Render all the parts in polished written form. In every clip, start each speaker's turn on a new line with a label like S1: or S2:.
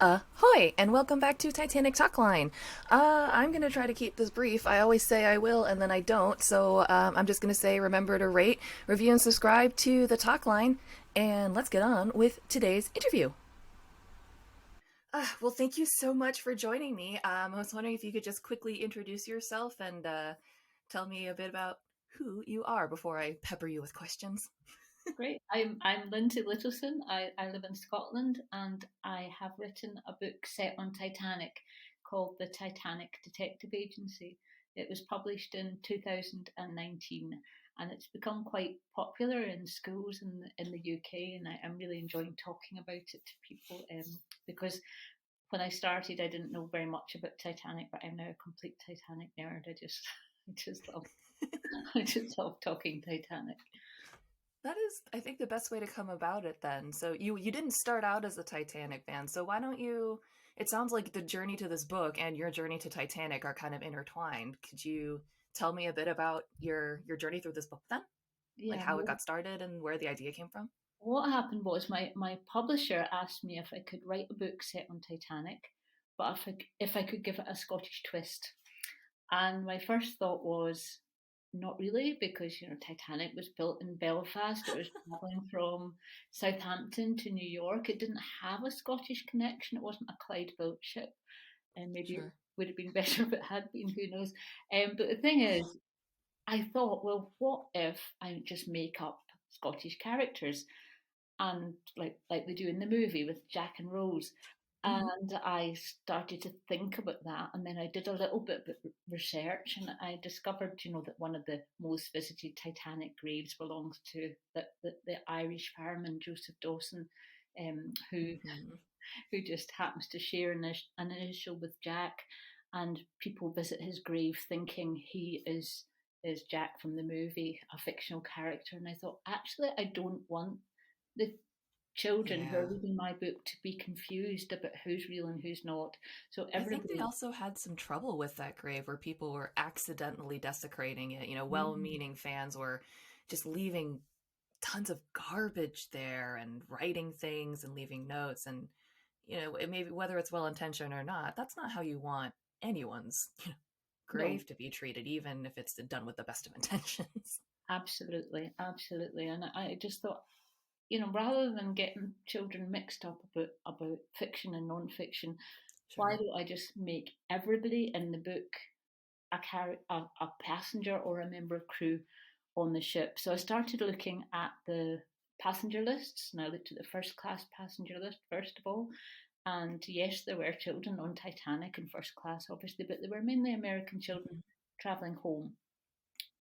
S1: Ahoy, and welcome back to Titanic Talkline. I'm gonna try to keep this brief. I always say I will, and then I don't. So I'm just gonna say remember to rate, review, and subscribe to the Talkline. And let's get on with today's interview. Well, thank you so much for joining me. I was wondering if you could just quickly introduce yourself and tell me a bit about who you are before I pepper you with questions.
S2: Great. I'm Lindsay Littleson. I live in Scotland and I have written a book set on Titanic called The Titanic Detective Agency. It was published in 2019 and it's become quite popular in schools in the UK, and I'm really enjoying talking about it to people because when I started I didn't know very much about Titanic, but I'm now a complete Titanic nerd. I just love I just love talking Titanic.
S1: That is, I think, the best way to come about it then. So you didn't start out as a Titanic fan, so why don't you it sounds like the journey to this book and your journey to Titanic are kind of intertwined. Could you tell me a bit about your journey through this book then? Like
S2: Yeah,
S1: how it got started and where the idea came from?
S2: what happened was my publisher asked me if I could write a book set on Titanic, but if I could give it a Scottish twist. And my first thought was not really, because Titanic was built in Belfast. It was traveling from Southampton to New York. It didn't have a Scottish connection. It wasn't a Clyde built ship, and maybe it
S1: Sure.
S2: would have been better if it had been. Who knows? But the thing is, I thought, well, what if I just make up Scottish characters? And like they do in the movie with Jack and Rose.
S1: Hmm.
S2: And I started to think about that, and then I did a little bit of research, and I discovered, that one of the most visited Titanic graves belongs to the Irish fireman Joseph Dawson, who
S1: Hmm.
S2: just happens to share an initial with Jack, and people visit his grave thinking he is Jack from the movie, a fictional character. And I thought, actually, I don't want the children who are
S1: Yeah.
S2: reading my book to be confused about who's real and who's not. So
S1: I think they
S2: everybody,
S1: also had some trouble with that grave where people were accidentally desecrating it.
S2: mm,
S1: Well-meaning fans were just leaving tons of garbage there and writing things and leaving notes, and it maybe whether it's well intentioned or not, that's not how you want anyone's
S2: no,
S1: grave to be treated, even if it's done with the best of intentions.
S2: absolutely, absolutely. And I just thought, rather than getting children mixed up about fiction and non-fiction, why
S1: Sure.
S2: don't I just make everybody in the book a passenger or a member of crew on the ship? So I started looking at the passenger lists, and I looked at the first class passenger list first of all. And yes, there were children on Titanic in first class, obviously, but they were mainly American children
S1: Hmm.
S2: travelling home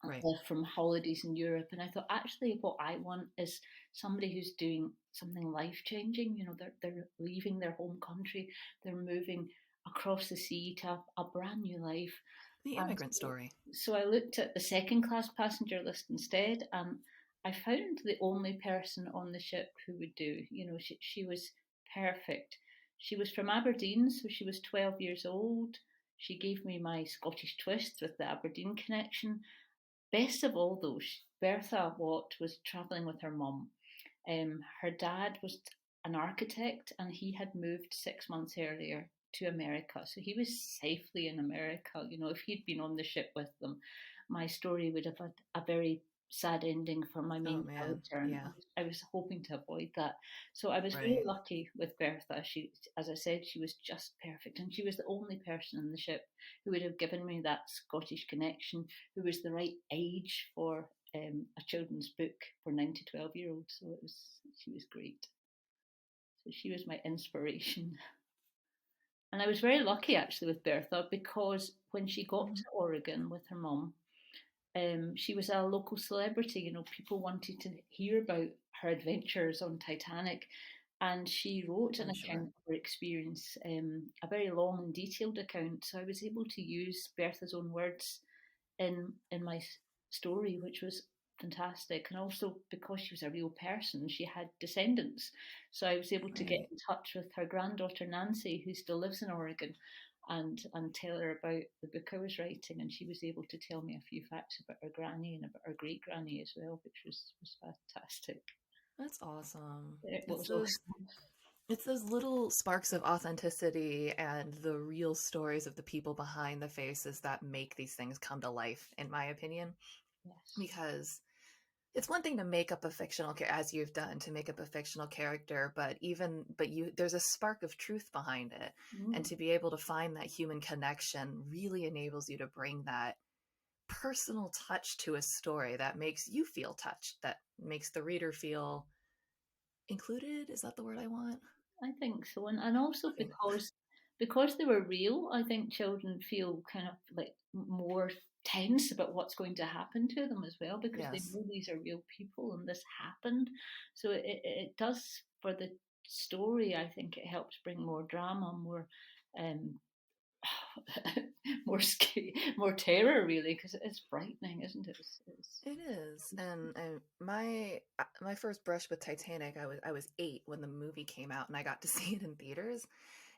S1: Right.
S2: from holidays in Europe. And I thought, actually, what I want is somebody who's doing something life changing. They're leaving their home country, they're moving across the sea to a brand new life.
S1: The
S2: And
S1: immigrant story.
S2: so I looked at the second class passenger list instead, and I found the only person on the ship who would do. She was perfect. She was from Aberdeen, so she was 12 years old. She gave me my Scottish twist with the Aberdeen connection. Best of all, though, Bertha Watt was travelling with her mum. Her dad was an architect, and he had moved 6 months earlier to America. So he was safely in America. If he'd been on the ship with them, my story would have had a very sad ending for my
S1: Oh
S2: main
S1: man.
S2: character, and
S1: Yeah.
S2: I was hoping to avoid that. So I was very
S1: Right.
S2: lucky with Bertha. She, as I said, she was just perfect, and she was the only person on the ship who would have given me that Scottish connection, who was the right age for a children's book for 9 to 12-year-olds. So she was great. So she was my inspiration. And I was very lucky actually with Bertha, because when she got
S1: Hmm.
S2: to Oregon with her mum, she was a local celebrity. People wanted to hear about her adventures on Titanic. And she wrote an
S1: I'm sure.
S2: account of her experience, a very long and detailed account. So I was able to use Bertha's own words in my story, which was fantastic. And also, because she was a real person, she had descendants. So I was able to get
S1: Right.
S2: in touch with her granddaughter Nancy, who still lives in Oregon, and tell her about the book I was writing. And she was able to tell me a few facts about her granny and about her great granny as well, which was fantastic.
S1: That's awesome.
S2: It
S1: It's
S2: was
S1: those
S2: awesome.
S1: It's those little sparks of authenticity and the real stories of the people behind the faces that make these things come to life, in my opinion.
S2: Yes.
S1: Because it's one thing to make up a fictional character, as you've done, to make up a fictional character, but you there's a spark of truth behind it, and
S2: Mm.
S1: to be able to find that human connection really enables you to bring that personal touch to a story that makes you feel touched, that makes the reader feel included. Is that the word I want?
S2: I think so, and also
S1: Okay.
S2: because they were real, I think children feel kind of like more tense about what's going to happen to them as well, because they
S1: Yes.
S2: know these are real people and this happened. So it does for the story. I think it helps bring more drama, more um, more terror, really, because it's frightening, isn't it?
S1: It is, and my first brush with Titanic, I was 8 when the movie came out, and I got to see it in theaters.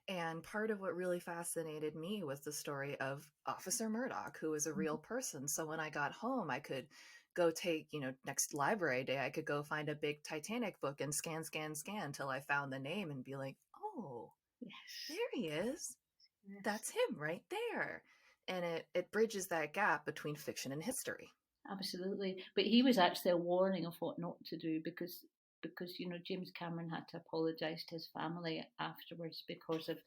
S1: And part of what really fascinated me was the story of Officer Murdoch, who was a real person. So when I got home, I could go take, next library day, I could go find a big Titanic book and scan, scan, scan till I found the name and be like, oh,
S2: Yes,
S1: there he is.
S2: yes.
S1: That's him right there. And it bridges that gap between fiction and history.
S2: Absolutely. But he was actually a warning of what not to do because James Cameron had to apologise to his family afterwards because of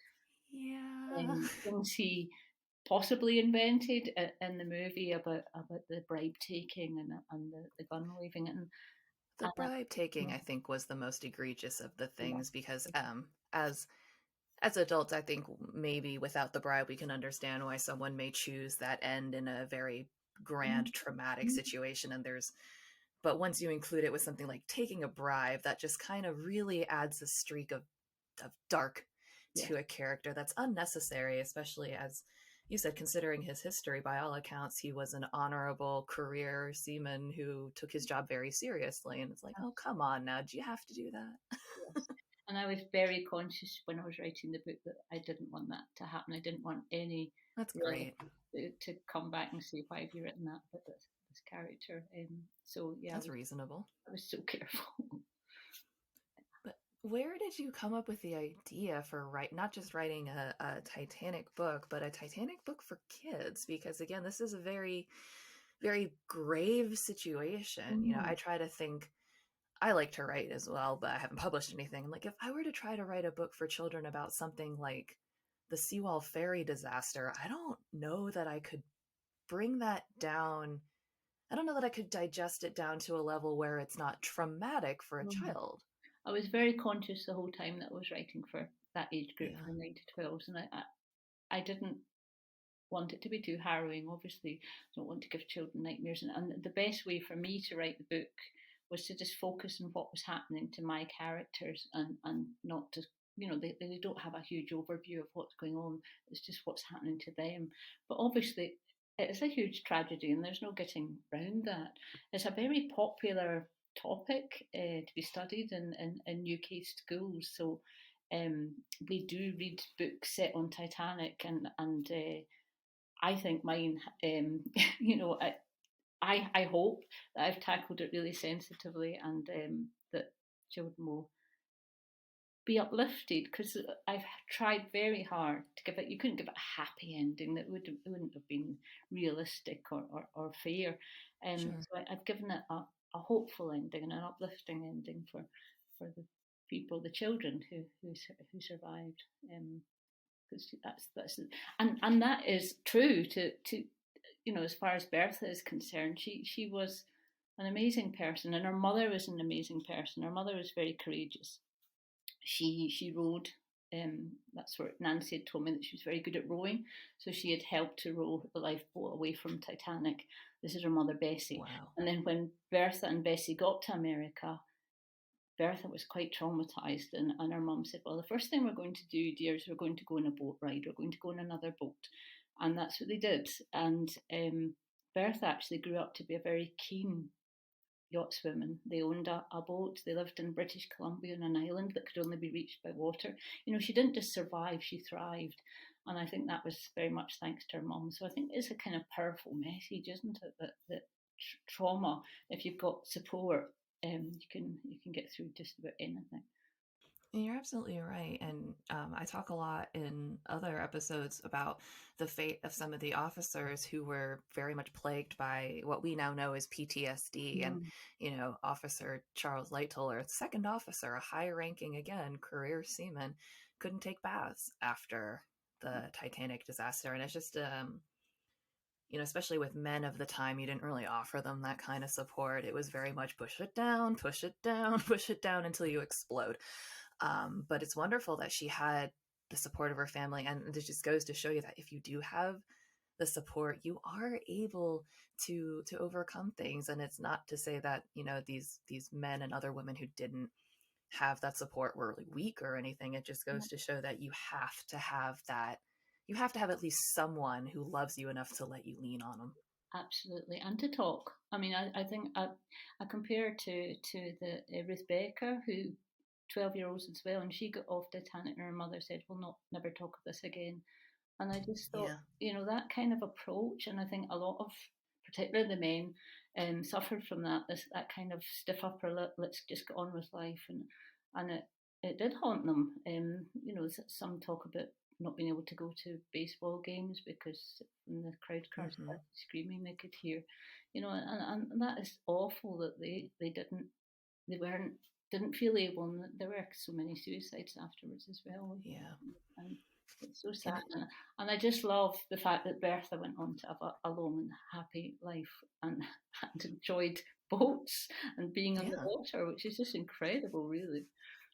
S1: Yeah.
S2: things he possibly invented in the movie about the bribe taking and the gun waving
S1: The
S2: and
S1: bribe taking,
S2: yeah,
S1: I think, was the most egregious of the
S2: yeah,
S1: things because as adults, I think maybe without the bribe, we can understand why someone may choose that end in a very grand,
S2: mm,
S1: traumatic
S2: mm,
S1: situation. But once you include it with something like taking a bribe, that just kind of really adds a streak of dark
S2: yeah,
S1: to a character that's unnecessary, especially as you said, considering his history. By all accounts, he was an honorable career seaman who took his job very seriously. And it's like, oh, come on now. Do you have to do that?
S2: yes. And I was very conscious when I was writing the book that I didn't want that to happen. I didn't want any
S1: That's
S2: relative
S1: great.
S2: to come back and say, "Why have you written that about this character?" So yeah,
S1: That's reasonable.
S2: I was so careful.
S1: But where did you come up with the idea for not just writing a Titanic book, but a Titanic book for kids? Because again, this is a very, very grave situation.
S2: Mm,
S1: I try to think I like to write as well, but I haven't published anything. Like if I were to try to write a book for children about something like the Seawall ferry disaster, I don't know that I could bring that down. I don't know that I could digest it down to a level where it's not traumatic for a
S2: mm.
S1: child.
S2: I was very conscious the whole time that I was writing for that age group,
S1: Yeah.
S2: for 9 to 12s, and I didn't want it to be too harrowing. Obviously, I don't want to give children nightmares. And the best way for me to write the book was to just focus on what was happening to my characters and not to, they don't have a huge overview of what's going on. It's just what's happening to them. But obviously, it's a huge tragedy and there's no getting round that. It's a very popular topic to be studied in UK schools. So um, we do read books set on Titanic and I think mine, you know, I hope that I've tackled it really sensitively and that children will be uplifted because I've tried very hard to give it. You couldn't give it a happy ending that wouldn't have been realistic or fair.
S1: Sure.
S2: So I've given it a hopeful ending and an uplifting ending for the people, the children who survived. Because that's and that is true to as far as Bertha is concerned, she was an amazing person, and her mother was an amazing person. Her mother was very courageous. She rowed. That's what Nancy had told me, that she was very good at rowing. So she had helped to row the lifeboat away from Titanic. This is her mother Bessie.
S1: Wow.
S2: And then when Bertha and Bessie got to America, Bertha was quite traumatized, and her mum said, "Well, the first thing we're going to do, dear, is we're going to go on a boat ride. We're going to go on another boat." And that's what they did. And Bertha actually grew up to be a very keen yachtswomen. They owned a boat. They lived in British Columbia on an island that could only be reached by water. She didn't just survive, she thrived. And I think that was very much thanks to her mum. So I think it's a kind of powerful message, isn't it? That trauma, if you've got support, you can get through just about anything.
S1: You're absolutely right. And I talk a lot in other episodes about the fate of some of the officers who were very much plagued by what we now know as PTSD. And,
S2: Mm.
S1: Officer Charles Lightoller, second officer, a high ranking, again, career seaman, couldn't take baths after the Titanic disaster. And it's just, especially with men of the time, you didn't really offer them that kind of support. It was very much push it down, push it down, push it down until you explode. But it's wonderful that she had the support of her family, and it just goes to show you that if you do have the support, you are able to overcome things. And it's not to say that these men and other women who didn't have that support were really weak or anything. It just
S2: Yeah,
S1: goes to show that you have to have that. You have to have at least someone who loves you enough to let you lean on them.
S2: absolutely. And to talk. I mean, I think I compare to the Ruth Baker, who 12-year-olds as well, and she got off Titanic, and her mother said, "We'll not never talk of this again." And I just thought,
S1: Yeah.
S2: that kind of approach, and I think a lot of, particularly the men, suffered from that. That kind of stiff upper lip. Let's just get on with life, and it did haunt them. Some talk about not being able to go to baseball games because when the crowd cars
S1: Hmm.
S2: started screaming, they could hear, and that is awful that they weren't didn't feel able, and there were so many suicides afterwards as well.
S1: Yeah.
S2: And it's so
S1: And
S2: sad, and I just love the fact that Bertha went on to have a long and happy life and, and enjoyed boats and being on the
S1: yeah.
S2: water, which is just incredible, really.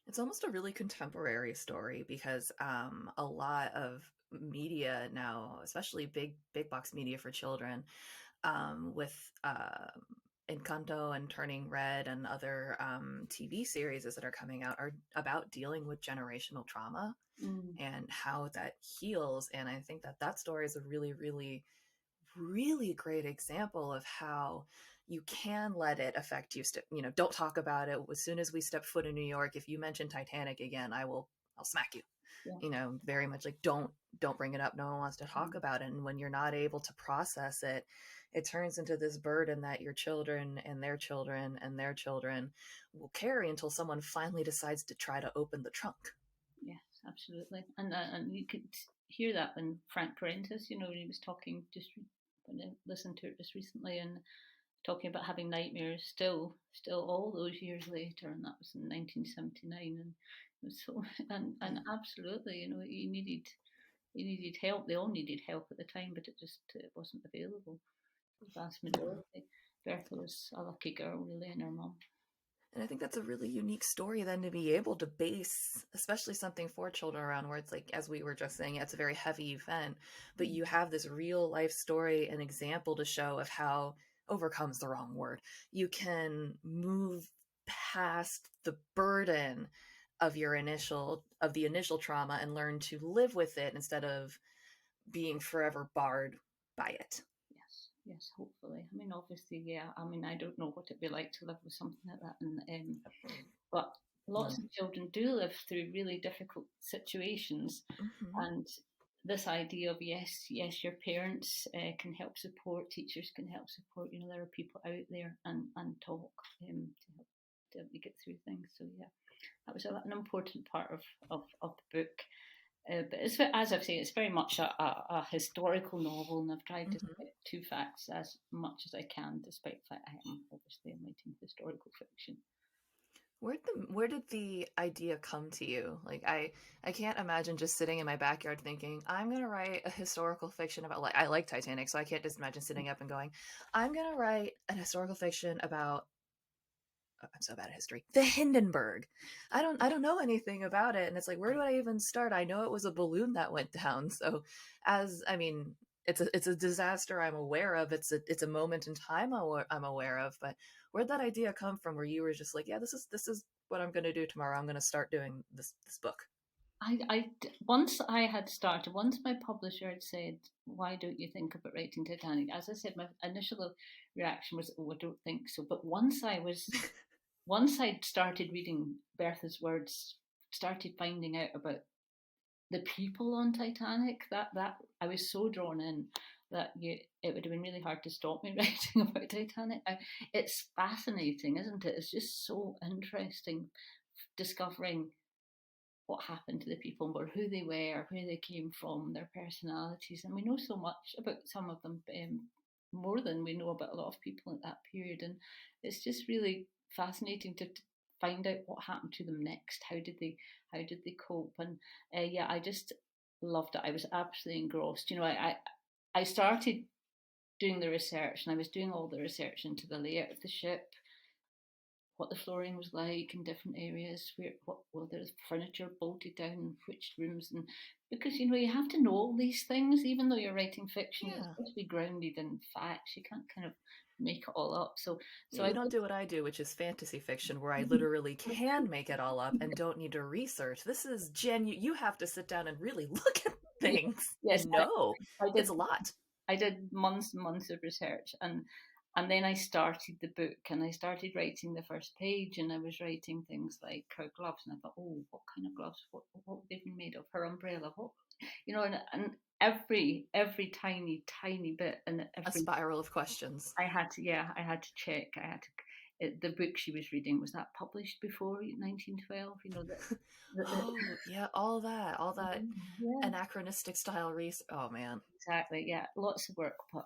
S1: It's almost a really contemporary story because a lot of media now, especially big box media for children, with Encanto and Turning Red and other TV series that are coming out, are about dealing with generational trauma
S2: Mm,
S1: and how that heals. And I think that story is a really, really, really great example of how you can let it affect you. Don't talk about it. As soon as we step foot in New York, if you mention Titanic again, I'll smack you.
S2: yeah.
S1: Very much like don't bring it up. No one wants to talk
S2: Mm,
S1: about it. And when you're not able to process it, it turns into this burden that your children and their children and their children will carry until someone finally decides to try to open the trunk.
S2: yes, absolutely. And you could hear that when Frank Parentis, when he was talking when I listened to it just recently, and talking about having nightmares still all those years later, and that was in 1979. And it was so, and
S1: Yeah.
S2: absolutely, you needed help. They all needed help at the time, but it wasn't available. The vast
S1: Mhm.
S2: majority. Bertha was a lucky girl, really, and her mum.
S1: And I think that's a really unique story then to be able to base, especially something for children around where it's like, as we were just saying, it's a very heavy event, but
S2: Mm,
S1: you have this real life story, an example to show of how overcomes the wrong word. You can move past the burden of the initial trauma and learn to live with it instead of being forever barred by it.
S2: yes, yes, hopefully. I mean, obviously, yeah. I mean, I don't know what it'd be like to live with something like that, but lots
S1: No.
S2: of children do live through really difficult situations,
S1: Hmm.
S2: and this idea of yes, your parents can help support, teachers can help support. There are people out there and talk to help you get through things. So yeah, that was an important part of the book. But as I've said, it's very much a historical novel, and I've tried to
S1: Hmm.
S2: stick to facts as much as I can, despite the fact I am obviously writing historical fiction.
S1: Where did the idea come to you? Like I can't imagine just sitting in my backyard thinking, I'm gonna write a historical fiction about, like, I like Titanic, so I can't just imagine sitting up and going, I'm gonna write an historical fiction about, I'm so bad at history, the Hindenburg. I don't know anything about it. And it's like, where do I even start? I know it was a balloon that went down. So as I mean, it's a disaster I'm aware of. It's a moment in time I'm aware of. But where'd that idea come from? Where you were just like, yeah, this is what I'm going to do tomorrow. I'm going to start doing this book.
S2: Once my publisher had said, "Why don't you think about writing Titanic?" As I said, my initial reaction was, "Oh, I don't think so." But once I'd started reading Bertha's words, started finding out about the people on Titanic, that I was so drawn in that it would have been really hard to stop me writing about Titanic. It's fascinating, isn't it? It's just so interesting discovering what happened to the people on board, who they were, where they came from, their personalities, and we know so much about some of them, more than we know about a lot of people at that period, and it's just really fascinating to find out what happened to them next. How did they cope? And yeah, I just loved it. I was absolutely engrossed. I started doing the research, and I was doing all the research into the layout of the ship, what the flooring was like in different areas, well, there's furniture bolted down in which rooms, and because you have to know all these things, even though you're writing fiction, it's
S1: Yeah.
S2: supposed to be grounded in facts. You can't kind of make it all up. So
S1: Yeah,
S2: I
S1: you don't
S2: did.
S1: do what I do, which is fantasy fiction, where I literally can make it all up and don't need to research. This is you have to sit down and really look at
S2: Yeah,
S1: things
S2: yes,
S1: and know.
S2: I
S1: It's
S2: did.
S1: a lot.
S2: I did months and months of research, and then I started the book, and I started writing the first page, and I was writing things like her gloves, and I thought, oh, what kind of gloves? What would they be made of? Her umbrella? What? And every tiny bit, and
S1: A
S2: every
S1: spiral of questions.
S2: I had to check. The book she was reading, was that published before 1912?
S1: Oh, yeah, all that
S2: Yeah,
S1: anachronistic style research. Oh man.
S2: exactly. Yeah, lots of work, but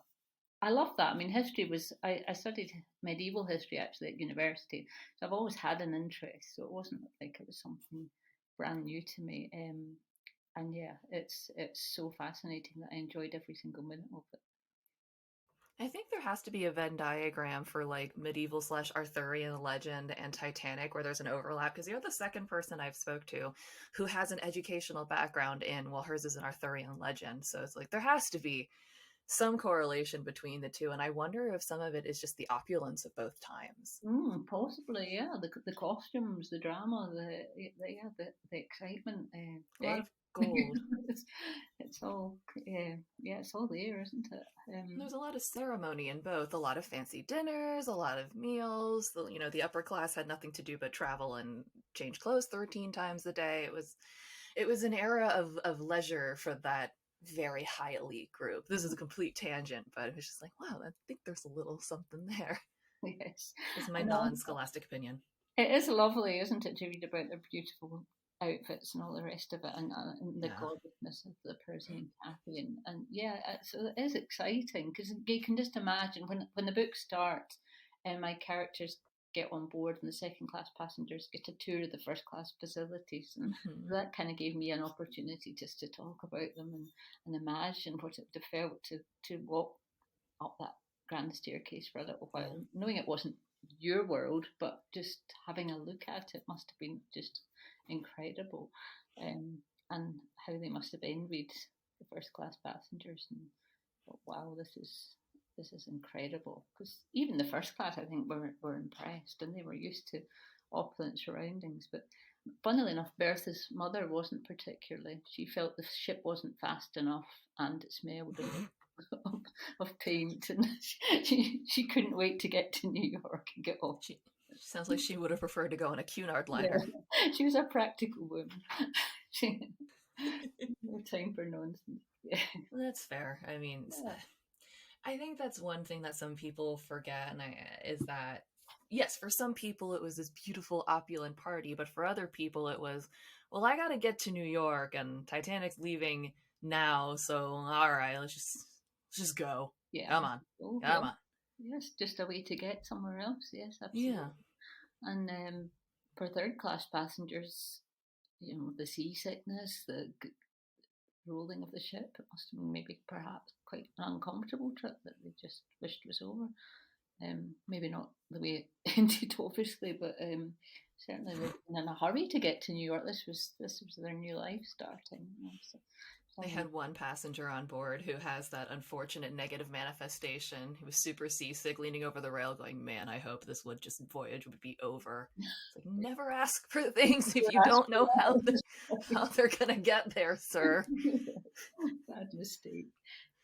S2: I love that. I mean, history was, I studied medieval history actually at university, so I've always had an interest. So it wasn't like it was something brand new to me. And yeah, it's so fascinating that I enjoyed every single minute of it.
S1: I think there has to be a Venn diagram for like medieval slash Arthurian legend and Titanic where there's an overlap because you're the second person I've spoke to who has an educational background in, well, hers is an Arthurian legend. So it's like there has to be some correlation between the two. And I wonder if some of it is just the opulence of both times.
S2: Possibly, yeah. The costumes, the drama, the excitement.
S1: A lot of gold.
S2: It's, it's all, yeah, it's all there, isn't it?
S1: There's a lot of ceremony in both, a lot of fancy dinners, a lot of meals. The upper class had nothing to do but travel and change clothes 13 times a day. It was an era of leisure for that very high elite group. This is a complete tangent, but it was just like, wow, I think there's a little something there.
S2: Yes,
S1: Is my
S2: I know.
S1: non-scholastic opinion.
S2: It is lovely, isn't it, to read about their beautiful outfits and all the rest of it, and the
S1: Yeah.
S2: gorgeousness of the Parisian cafe, and yeah, so it is exciting because you can just imagine when the book starts, and my characters get on board, and the second class passengers get a tour of the first class facilities, and
S1: Hmm.
S2: that kind of gave me an opportunity just to talk about them and imagine what it would have felt to walk up that grand staircase for a little
S1: Yeah.
S2: while, knowing it wasn't your world, but just having a look at it must have been just incredible. Um, and how they must have envied the first class passengers and thought, wow, this is incredible. Because even the first class, I think, were impressed, and they were used to opulent surroundings. But funnily enough, Bertha's mother wasn't particularly. She felt the ship wasn't fast enough, and it smelled of, of paint, and she couldn't wait to get to New York and get off.
S1: She sounds like she would have preferred to go on a Cunard
S2: Yeah,
S1: liner.
S2: she was a practical woman. She no time for nonsense. Yeah.
S1: That's fair. I mean, I think that's one thing that some people forget, is that yes, for some people it was this beautiful opulent party, but for other people it was, well, I got to get to New York and Titanic's leaving now, so all right, let's just go.
S2: Yeah.
S1: Come on,
S2: Oh,
S1: come
S2: yeah.
S1: on.
S2: Yes, just a way to get somewhere else. Yes,
S1: Yeah.
S2: absolutely. And for third class passengers, the seasickness, the rolling of the ship, it must have been maybe perhaps quite an uncomfortable trip that they just wished was over. Maybe not the way it ended, obviously, but certainly they've been in a hurry to get to New York. This was their new life starting. So
S1: They
S2: some
S1: had one passenger on board who has that unfortunate negative manifestation. He was super seasick, leaning over the rail, going, "Man, I hope this voyage would be over." It's like never ask for things if you don't know how they're gonna get there, sir.
S2: bad mistake.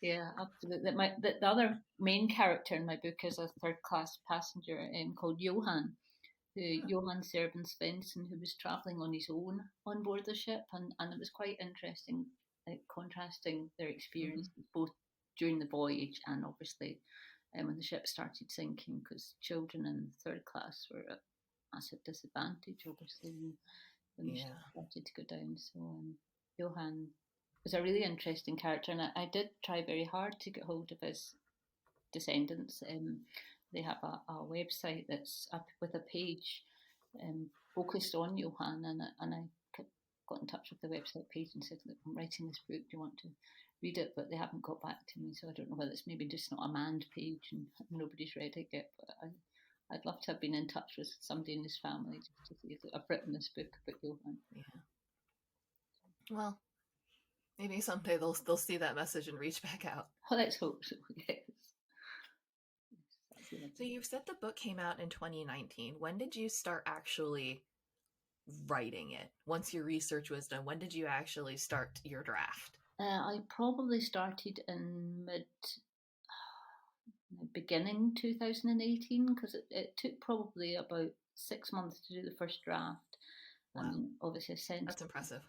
S2: Yeah, absolutely. The other main character in my book is a third class passenger called Johann, Johann Servan Svensson, who was travelling on his own on board the ship, and it was quite interesting, contrasting their
S1: Mm-hmm.
S2: experiences both during the voyage and obviously when the ship started sinking, because children in third class were at massive disadvantage, obviously. when the ship
S1: Yeah.
S2: started to go down. So Johann was a really interesting character, and I did try very hard to get hold of his descendants. They have a website that's up with a page focused on Johann, and I got in touch with the website page and said, "Look, I'm writing this book. Do you want to read it?" But they haven't got back to me, so I don't know whether it's maybe just not a manned page and nobody's read it yet. But I'd love to have been in touch with somebody in his family just to say that I've written this book about Johann.
S1: Yeah. Well, maybe someday they'll see that message and reach back out.
S2: Well, let's hope so. Yes.
S1: So you said the book came out in 2019. When did you start actually writing it? Once your research was done, when did you actually start your draft?
S2: I probably started in beginning 2018 because it took probably about 6 months to do the first draft.
S1: Wow,
S2: Obviously, I
S1: that's impressive.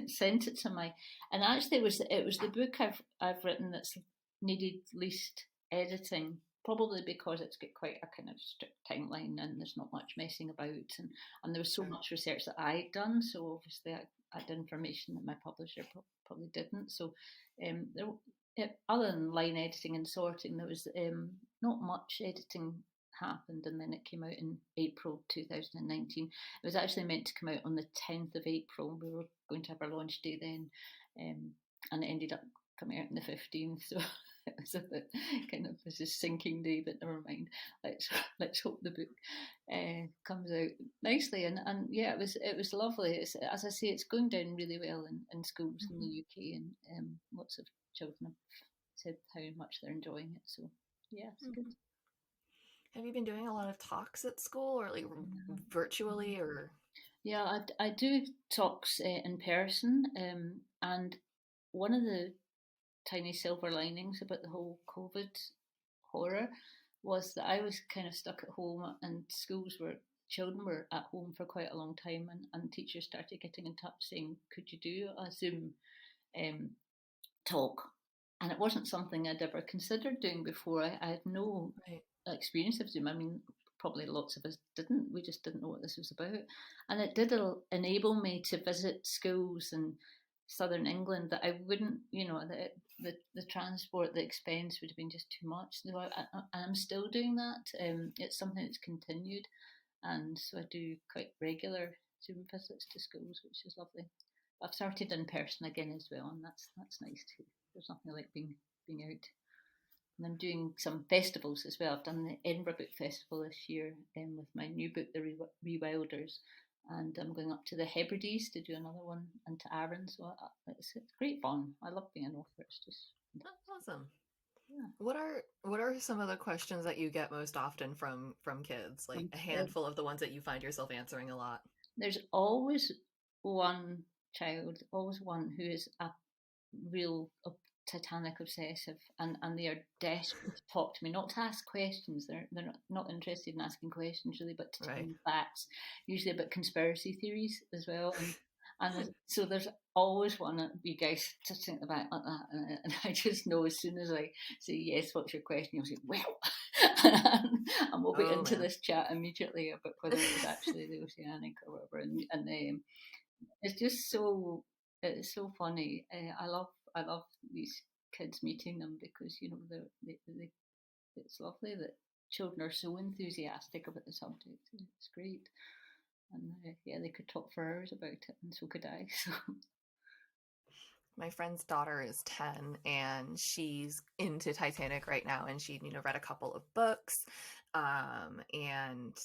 S2: sent it to my, and actually it was the book I've written that's needed least editing. Probably because it's got quite a kind of strict timeline and there's not much messing about, and there was so
S1: Sure.
S2: much research that I'd done. So obviously I had information that my publisher probably didn't. So other than line editing and sorting, there was not much editing happened, and then it came out in April 2019. It was actually meant to come out on the 10th of April. We were going to have our launch day then, and it ended up coming out on the 15th. So it was a bit kind of this is sinking day, but never mind. Let's hope the book comes out nicely. And yeah, it was lovely. It's, as I say, it's going down really well in schools in the UK, and lots of children have said how much they're enjoying it. So yeah, it's good.
S1: Have you been doing a lot of talks at school or like virtually or?
S2: Yeah, I do talks in person, and one of the tiny silver linings about the whole COVID horror was that I was kind of stuck at home, and children were at home for quite a long time, and teachers started getting in touch saying, "Could you do a Zoom um, talk?" And it wasn't something I'd ever considered doing before. I had no
S1: Right.
S2: experience of Zoom. I mean, probably lots of us didn't. We just didn't know what this was about. And it did enable me to visit schools in southern England that I wouldn't, the transport, the expense would have been just too much. So I'm still doing that. It's something that's continued. And so I do quite regular Zoom visits to schools, which is lovely. I've started in person again as well, and that's nice too. There's nothing like being out. And I'm doing some festivals as well. I've done the Edinburgh Book Festival this year with my new book, The Rewilders, and I'm going up to the Hebrides to do another one, and to Arran. So it's great fun. I love being an author. It's just
S1: That's awesome.
S2: yeah.
S1: What are some of the questions that you get most often from kids? Like
S2: From
S1: a
S2: kids.
S1: handful of the ones that you find yourself answering a lot.
S2: There's always one child, always one who is a real Titanic obsessive, and they are desperate to talk to me, not to ask questions. They're not interested in asking questions really, but to tell
S1: Right.
S2: me facts, usually about conspiracy theories as well. And so there's always one of you guys sitting at the back like that, and I just know as soon as I say yes, what's your question? You'll say well, and we'll be
S1: Oh
S2: into
S1: man.
S2: this chat immediately about whether it was actually the oceanic or whatever, and it's just it's so funny. I love these kids meeting them because it's lovely that children are so enthusiastic about the subject. It's great, and yeah, they could talk for hours about it, and so could I. So
S1: My friend's daughter is 10 and she's into Titanic right now, and she read a couple of books, and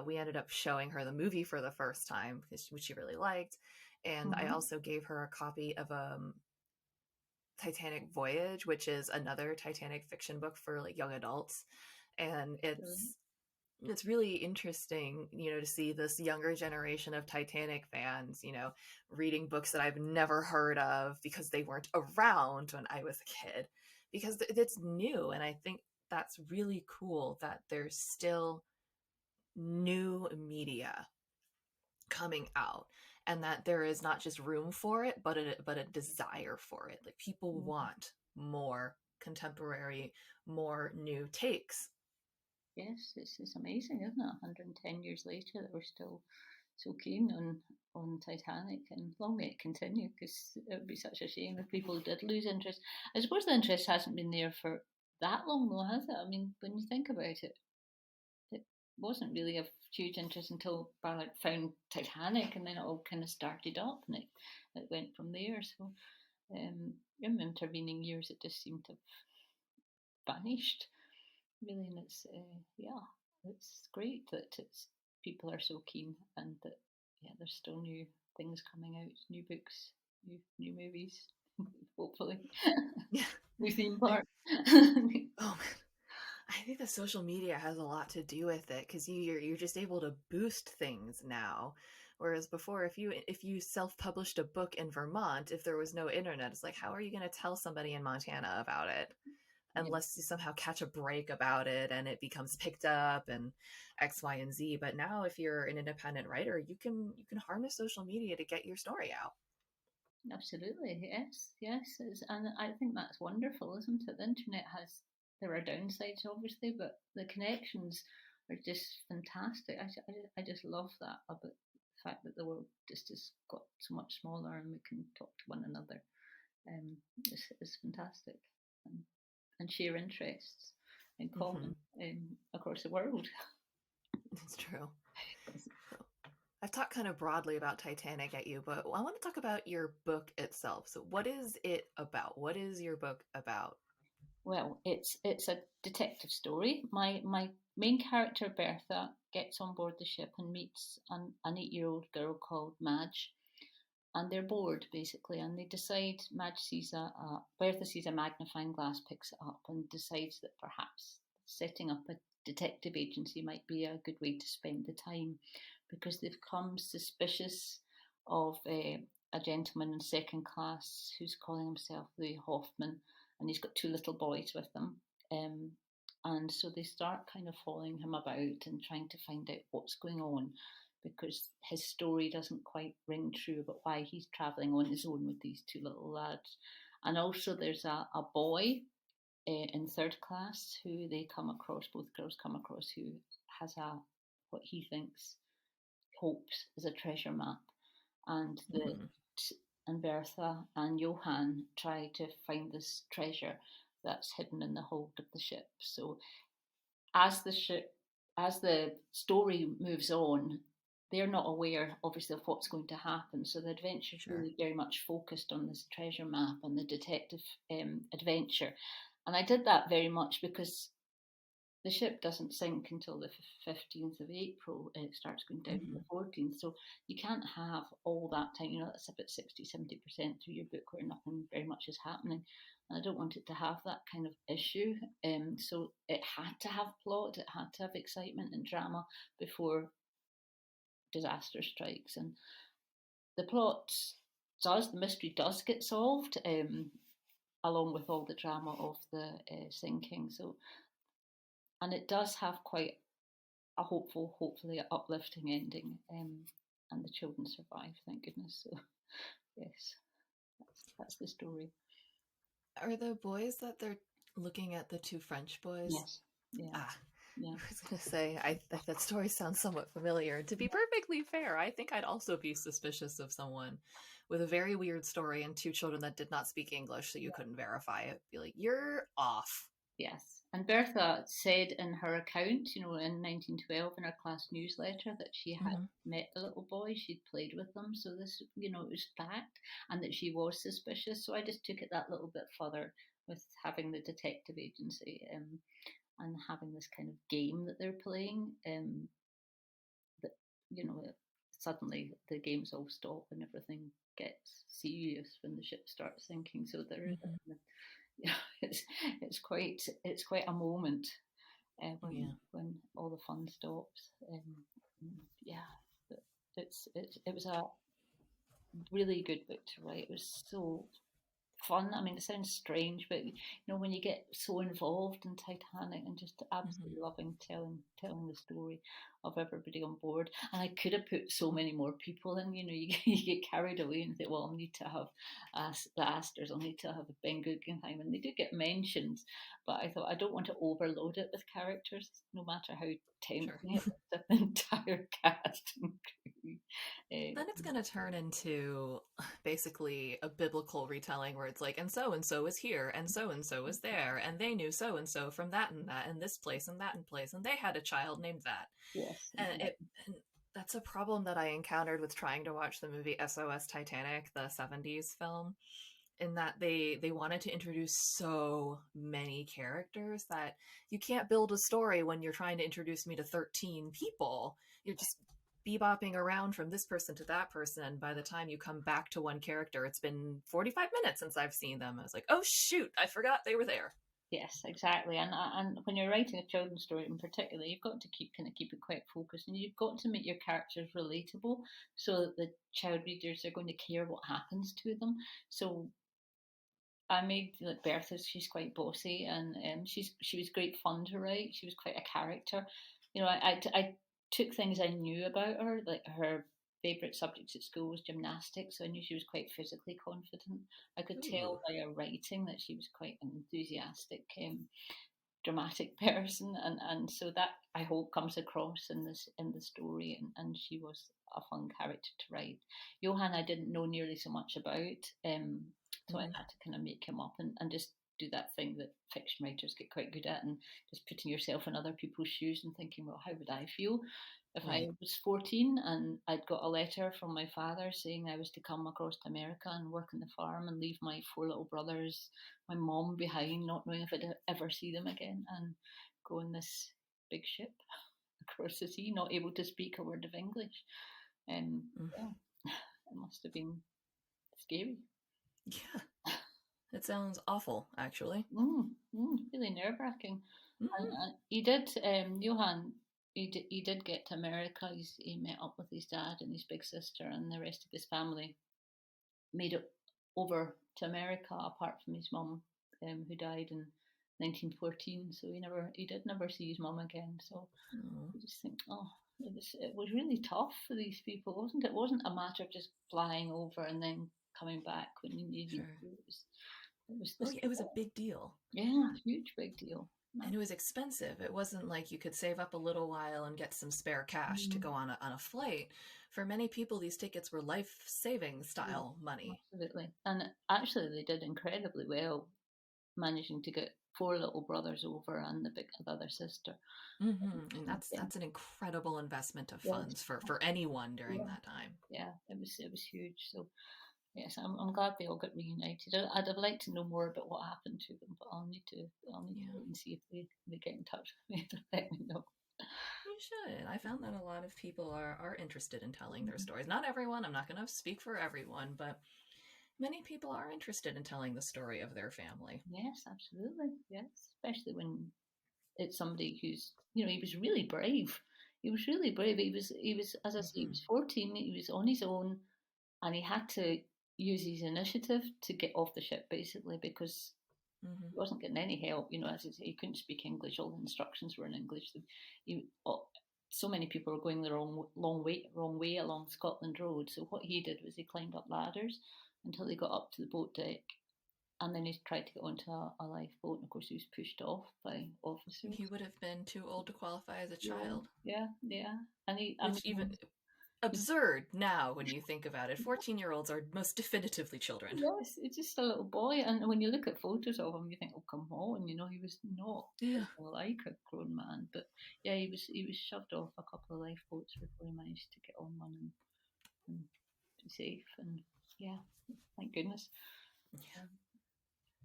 S1: we ended up showing her the movie for the first time, which she really liked. And I
S2: mm-hmm.
S1: also gave her a copy of Titanic Voyage, which is another Titanic fiction book for like young adults. And it's really interesting, to see this younger generation of Titanic fans, reading books that I've never heard of because they weren't around when I was a kid, because it's new. And I think that's really cool that there's still new media coming out, and that there is not just room for it, but a desire for it. Like people want more contemporary, more new takes.
S2: Yes, it's amazing, isn't it? 110 years later, that we're so keen on Titanic, and long may it continue, because it would be such a shame if people did lose interest. I suppose the interest hasn't been there for that long, though, has it? I mean, when you think about it, it wasn't really of huge interest until Ballard found Titanic, and then it all kind of started up, and it went from there. So in the intervening years, it just seemed to have vanished, really. And it's yeah, it's great that it's people are so keen, and that there's still new things coming out, new books, new movies, hopefully,
S1: Yeah.
S2: new theme
S1: I,
S2: parks.
S1: oh man. I think that social media has a lot to do with it because you're just able to boost things now. Whereas before, if you self-published a book in Vermont, if there was no internet, it's like, how are you going to tell somebody in Montana about it
S2: Yeah,
S1: unless you somehow catch a break about it and it becomes picked up and X, Y, and Z. But now, if you're an independent writer, you can harness social media to get your story out.
S2: absolutely. Yes, yes. And I think that's wonderful, isn't it? The internet has, there are downsides, obviously, but the connections are just fantastic. I just love that about the fact that the world just has got so much smaller and we can talk to one another. Is fantastic, and, and share interests in
S1: Mm-hmm.
S2: common across the world.
S1: It's true. So, I've talked kind of broadly about Titanic at you, but I want to talk about your book itself. So, what is it about? What is your book about?
S2: Well, it's a detective story. My main character Bertha gets on board the ship and meets an 8-year-old girl called Madge, and they're bored basically, and they decide Madge sees a Bertha sees a magnifying glass, picks it up, and decides that perhaps setting up a detective agency might be a good way to spend the time, because they've become suspicious of a gentleman in second class who's calling himself the Hoffman, and he's got two little boys with him. Um, and so they start kind of following him about and trying to find out what's going on, because his story doesn't quite ring true about why he's travelling on his own with these two little lads. And also, there's a boy in third class who they come across, both girls come across, who has a what he thinks, hopes is a treasure map, and the
S1: Mm-hmm.
S2: and Bertha and Johann try to find this treasure that's hidden in the hold of the ship. So as the ship, as the story moves on, they're not aware, obviously, of what's going to happen. So the adventure is
S1: Sure.
S2: really very much focused on this treasure map and the detective adventure. And I did that very much because the ship doesn't sink until the 15th of April. It starts going down on
S1: Mm-hmm.
S2: the 14th. So you can't have all that time. You know, that's about 60-70% through your book where nothing very much is happening. And I don't want it to have that kind of issue. So it had to have plot, it had to have excitement and drama before disaster strikes. And the plot the mystery does get solved, along with all the drama of the sinking. So, and it does have quite a hopeful, hopefully uplifting ending, and the children survive, thank goodness. So yes, that's the story.
S1: Are the boys that they're looking at the two French boys?
S2: Yes, yeah,
S1: Ah,
S2: yeah,
S1: I was gonna say, that story sounds somewhat familiar. To be perfectly fair, I think I'd also be suspicious of someone with a very weird story and two children that did not speak English, so you
S2: yeah.
S1: couldn't verify it. Be like, you're off.
S2: Yes. And Bertha said in her account, you know, in 1912 in her class newsletter, that she had
S1: Hmm.
S2: met the little boy, she'd played with them. So this, you know, it was fact, and that she was suspicious. So I just took it that little bit further with having the detective agency, and having this kind of game that they're playing. That, you know, suddenly the games all stop and everything gets serious when the ship starts sinking. So there is
S1: Hmm.
S2: yeah, it's quite a moment
S1: Yeah.
S2: when all the fun stops. Yeah, it was a really good book to write. It was so fun. I mean, it sounds strange, but you know, when you get so involved in Titanic and just
S1: Hmm.
S2: absolutely loving telling the story, of everybody on board. And I could have put so many more people in. You get carried away and think, well, I'll need to have the Astors, I'll need to have a Ben Guggenheim, and they do get mentioned. But I thought I don't want to overload it with characters, no matter how
S1: Sure.
S2: tempting it is with the entire cast and crew.
S1: Then it's going to turn into basically a biblical retelling where it's like, and so is here, and so is there, and they knew so and so from that, and this place, and that and place, and they had a child named that.
S2: Yes,
S1: And
S2: exactly.
S1: and that's a problem that I encountered with trying to watch the movie SOS Titanic, the 70s film, in that they wanted to introduce so many characters that you can't build a story when you're trying to introduce me to 13 people. You're just bebopping around from this person to that person. By the time you come back to one character, it's been 45 minutes since I've seen them. I was like, oh shoot, I forgot they were there.
S2: Yes, exactly. And when you're writing a children's story in particular, you've got to keep it quite focused, and you've got to make your characters relatable so that the child readers are going to care what happens to them. So I made like Bertha. She's quite bossy, and she was great fun to write. She was quite a character. I took things I knew about her, like her favorite subjects at school was gymnastics, so I knew she was quite physically confident. I could
S1: Ooh.
S2: tell by her writing that she was quite an enthusiastic, dramatic person, and so that I hope comes across in the story, and she was a fun character to write. Johann I didn't know nearly so much about, so I
S1: Mm-hmm.
S2: had to kind of make him up and just do that thing that fiction writers get quite good at, and just putting yourself in other people's shoes and thinking, well, how would I feel if I
S1: Right.
S2: was 14 and I'd got a letter from my father saying I was to come across to America and work on the farm and leave my four little brothers, my mom behind, not knowing if I'd ever see them again, and go on this big ship across the sea, not able to speak a word of English.
S1: Mm.
S2: Yeah, it must have been scary.
S1: Yeah, it sounds awful, actually.
S2: Really nerve wracking. And
S1: Mm-hmm.
S2: he did, Johan. He did get to America. He met up with his dad and his big sister and the rest of his family. Made it over to America, apart from his mum, who died in 1914. So he did never see his mum again. So
S1: Oh,
S2: you just think, oh, it was really tough for these people, wasn't it? It wasn't a matter of just flying over and then coming back when you needed
S1: sure.
S2: to. It was
S1: Oh,
S2: this,
S1: yeah, it was a big deal.
S2: yeah, huge big deal.
S1: And it was expensive. It wasn't like you could save up a little while and get some spare cash to
S2: Mm,
S1: go on a flight. For many people, these tickets were life saving
S2: yeah,
S1: style money.
S2: absolutely. And actually, they did incredibly well, managing to get four little brothers over and the other sister.
S1: And
S2: Yeah,
S1: that's an incredible investment of
S2: yes,
S1: funds for anyone during
S2: yeah,
S1: that time.
S2: yeah. It was huge. So yes, I'm glad they all got reunited. I'd have liked to know more about what happened to them, but I'll need to
S1: Yeah,
S2: wait and see if they get in touch with me to let me know.
S1: you should. I found that a lot of people are interested in telling their
S2: Mhm.
S1: stories. Not everyone, I'm not going to speak for everyone, but many people are interested in telling the story of their family.
S2: Yes, absolutely. Yes, especially when it's somebody who's he was really brave. He was really brave. He was as I say, he
S1: Hmm.
S2: was 14. He was on his own, and he had to use his initiative to get off the ship basically because
S1: Hmm.
S2: he wasn't getting any help. As I say, he couldn't speak English. All the instructions were in English. So many people were going the wrong way along Scotland Road. So what he did was he climbed up ladders until he got up to the boat deck, and then he tried to get onto a lifeboat. And of course, he was pushed off by
S1: He
S2: officers.
S1: would have been too old to qualify as a
S2: Yeah,
S1: child,
S2: yeah, yeah. And I
S1: which even
S2: mean, he,
S1: absurd now when you think about it. 14-year-olds are most definitively children.
S2: yes, it's just a little boy. And when you look at photos of him, you think, oh, come on, he was not
S1: Yeah.
S2: like a grown man. But yeah, he was shoved off a couple of lifeboats before he managed to get on one and be safe. And yeah, thank goodness.
S1: Yeah.
S2: Um,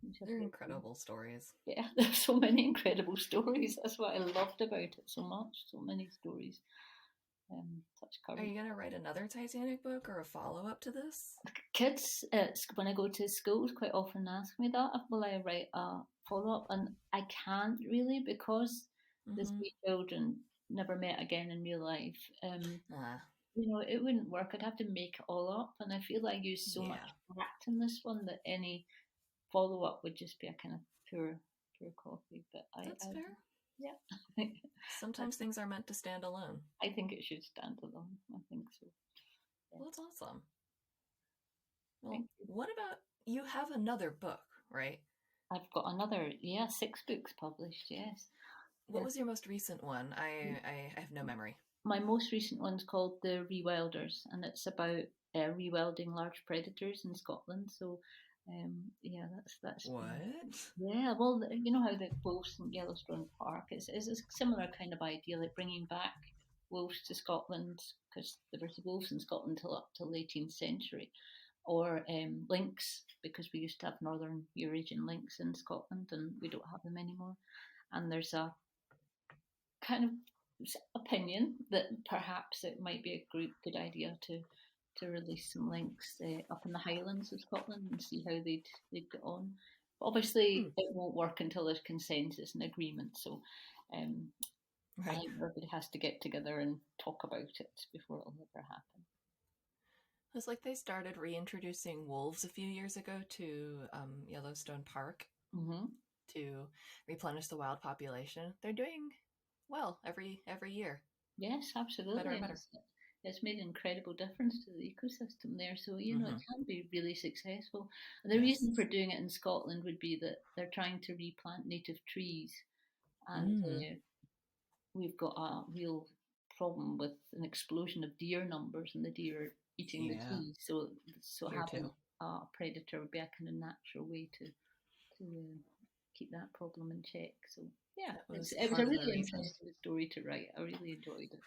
S2: he's a
S1: They're
S2: brave boy.
S1: incredible stories.
S2: Yeah, there's so many incredible stories. That's what I loved about it so much. So many stories. Such
S1: Are
S2: courage.
S1: you going to write another Titanic book or a follow up to this?
S2: Kids, when I go to schools, quite often ask me that. Will I write a follow up? And I can't really because the
S1: Mm-hmm.
S2: three children never met again in real life.
S1: Ah,
S2: It wouldn't work. I'd have to make it all up, and I feel I use so much
S1: yeah.
S2: fact in this one that any follow up would just be a kind of poor copy. But
S1: That's
S2: I
S1: fair.
S2: Yeah. I
S1: Sometimes things are meant to stand alone.
S2: think it should stand alone. I think so. Yeah.
S1: Well, that's awesome. Well,
S2: Thank you.
S1: what about you have another book, right?
S2: I've got another, yeah, 6 books published. Yes.
S1: What
S2: Yeah.
S1: was your most recent one? I have no memory.
S2: My most recent one's called The Rewilders, and it's about rewilding large predators in Scotland. So, yeah, that's
S1: What?
S2: yeah. Well, you know how the wolves in Yellowstone Park is a similar kind of idea, like bringing back wolves to Scotland because there were wolves in Scotland till up till the 18th century, or lynx because we used to have northern Eurasian lynx in Scotland and we don't have them anymore. And there's a kind of opinion that perhaps it might be a good idea to release some lynx up in the Highlands of Scotland and see how they'd get on. But
S1: Hmm.
S2: obviously, it won't work until there's consensus and agreement. So um, I
S1: Right.
S2: think everybody has to get together and talk about it before it'll ever happen.
S1: It's like they started reintroducing wolves a few years ago to Yellowstone Park
S2: Mm-hmm.
S1: to replenish the wild population. They're doing well every year,
S2: Yes,
S1: better
S2: absolutely,
S1: and
S2: and
S1: better.
S2: it's made an incredible difference to the ecosystem there. So it
S1: Mm-hmm.
S2: can be really successful. And the
S1: Yes.
S2: reason for doing it in Scotland would be that they're trying to replant native trees, and
S1: Mm.
S2: we've got a real problem with an explosion of deer numbers, and the deer are eating the
S1: Yeah.
S2: trees. So
S1: Here
S2: having
S1: too.
S2: a predator would be a kind of natural way to keep that problem in check. So yeah,
S1: That was
S2: it was a
S1: part of the
S2: really
S1: reason.
S2: interesting story to write. I really enjoyed it.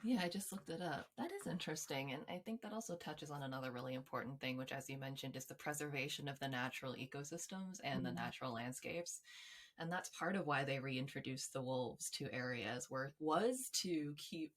S1: Yeah, I just looked it up. That is interesting. And I think that also touches on another really important thing, which, as you mentioned, is the preservation of the natural ecosystems and the
S2: Mm.
S1: natural landscapes. And that's part of why they reintroduced the wolves to areas where it was to keep,